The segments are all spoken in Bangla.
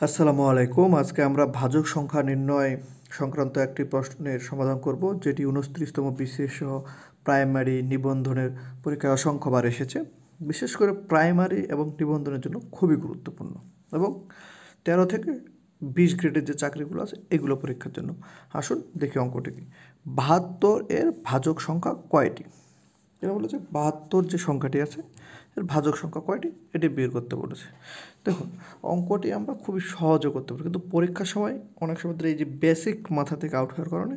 আসসালামু আলাইকুম। আজকে আমরা ভাজক সংখ্যা নির্ণয় সংক্রান্ত একটি প্রশ্নের সমাধান করব, যেটি 29তম বিশেষ প্রাইমারি নিবন্ধনের পরীক্ষায় অসংখ্যবার এসেছে। বিশেষ করে প্রাইমারি এবং নিবন্ধনের জন্য খুবই গুরুত্বপূর্ণ এবং 13 থেকে 20 গ্রেডের যে চাকরিগুলো আছে এগুলো পরীক্ষার জন্য। আসুন দেখি অঙ্কটি কি। 72 এর ভাজক সংখ্যা কয়টি? এটা বলেছে 72 যে সংখ্যাটি আছে এর ভাজক সংখ্যা কয়টি এটি বের করতে বলেছে। দেখুন, অঙ্কটি আমরা খুবই সহজে করতে পারি, কিন্তু পরীক্ষার সময় অনেক সময় এই যে বেসিক মাথা থেকে আউট হওয়ার কারণে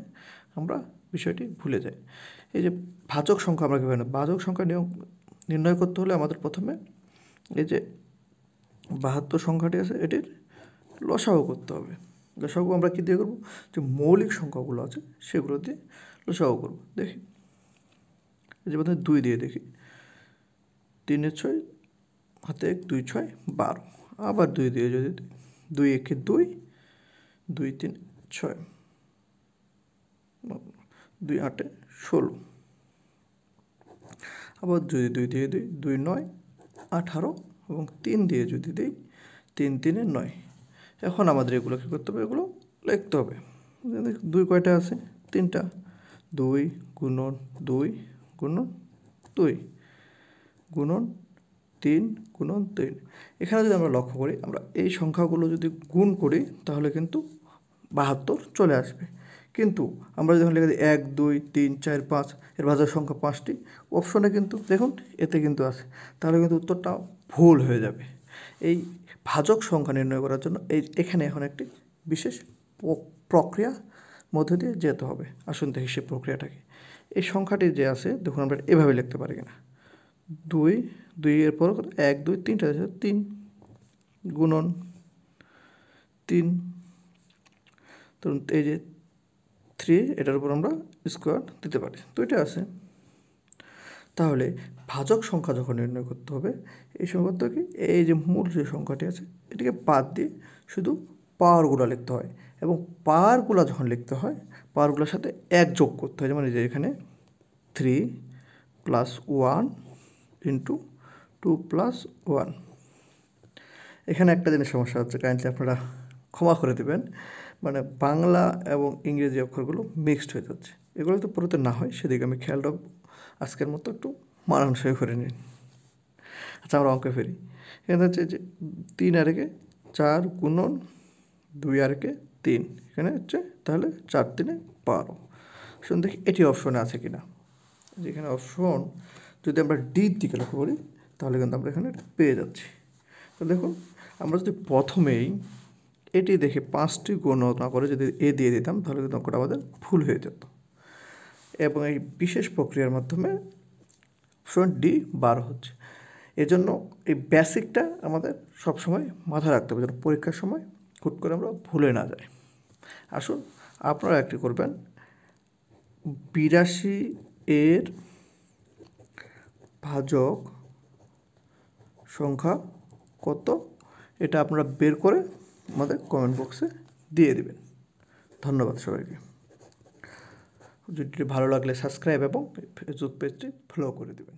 আমরা বিষয়টি ভুলে যাই। এই যে ভাজক সংখ্যা আমরা কীভাবে ভাজক সংখ্যা নির্ণয় করতে হলে আমাদের প্রথমে এই যে 72 সংখ্যাটি আছে এটির লসাগু করতে হবে। লসাগু আমরা কী দিয়ে করবো? যে মৌলিক সংখ্যাগুলো আছে সেগুলো দিয়ে লসাগু করবো। দেখি, এই যে প্রথমে 2 দিয়ে দেখি, 3 এর 6 হাতে 1, 2 6 12, আবার 2 দিয়ে যদি 2 একে 2, 2 3 6, 2 8 16, আবার যদি 2 দিয়ে দিই 2 9 18 এবং 3 দিয়ে যদি দিই 3 3 9। এখন আমাদের এগুলো কী করতে হবে? এগুলো লিখতে হবে। 2 কয়টা আছে? 3টা। 2 গুণন 2 গুণন 2 গুণন 3 গুণন 3। এখানে যদি আমরা লক্ষ্য করি, আমরা এই সংখ্যাগুলো যদি গুণ করি তাহলে কিন্তু 72 চলে আসবে। কিন্তু আমরা যখন লিখে দিই 1 2 3 4 5, এর ভাজক সংখ্যা 5টি, অপশনে কিন্তু দেখুন এতে কিন্তু আছে, তাহলে কিন্তু উত্তরটা ভুল হয়ে যাবে। এই ভাজক সংখ্যা নির্ণয় করার জন্য এখানে এখন একটি বিশেষ প্রক্রিয়া মধ্যে দিয়ে যেতে হবে। আসুন দেখি সেই প্রক্রিয়াটাকে। এই সংখ্যাটি যে আছে দেখুন, আমরা এভাবে লিখতে পারি কিনা। 2 এর পর 1 2 3টা আছে, 3 গুণন 3, ধরুন এই যে 3, এটার উপর আমরা স্কোয়ার দিতে পারি, 2টা আছে। তাহলে ভাজক সংখ্যা যখন নির্ণয় করতে হবে, এই সংখ্যা কি, এই যে মূল যে সংখ্যাটি আছে এটিকে বাদ দিয়ে শুধু পাওয়ারগুলো লিখতে হয়, এবং পাওয়ারগুলো যখন লিখতে হয় পাওয়ারগুলোর সাথে 1 যোগ করতে হয়। যেমন এই যে এখানে 3 + 1 × 2 + 1। এখানে একটা জিনিস সমস্যা হচ্ছে, কাইন্ডলি আপনারা ক্ষমা করে দেবেন, মানে বাংলা এবং ইংরেজি অক্ষরগুলো মিক্সড হয়ে যাচ্ছে। এগুলো তো পুরোতে না হয় সেদিকে আমি খেয়াল রাখবো। আজকের মতো একটু মানানসই করে নিন। আচ্ছা, আমরা অঙ্কে ফিরি। এখানে হচ্ছে যে 3 আর 1 4 গুণন 2 আর 1 3, এখানে হচ্ছে তাহলে 4 3 12। শুনুন দেখি এটি অপশনে আছে কিনা। যেখানে অপশন যদি আমরা ডির দিকে লক্ষ্য করি তাহলে কিন্তু আমরা এখানে পেয়ে যাচ্ছি। তো দেখুন, আমরা যদি প্রথমেই এটি দেখে 5টি গণনা করে যদি এ দিয়ে দিতাম তাহলে কিন্তু অঙ্কটা আমাদের ভুল হয়ে যেত। এবং এই বিশেষ প্রক্রিয়ার মাধ্যমে অপশন ডি 12 হচ্ছে। এজন্য এই বেসিকটা আমাদের সবসময় মাথায় রাখতে হবে, যেন পরীক্ষার সময় হুট করে আমরা ভুলে না যাই। আসুন আপনারা একটি করবেন, 82 এর ভাজক সংখ্যা কত, এটা আপনারা বের করে আমাদের কমেন্ট বক্সে দিয়ে দিবেন। ধন্যবাদ সবাইকে। ভিডিওটি ভালো লাগলে সাবস্ক্রাইব এবং ফেসবুক পেজটি ফলো করে দেবেন।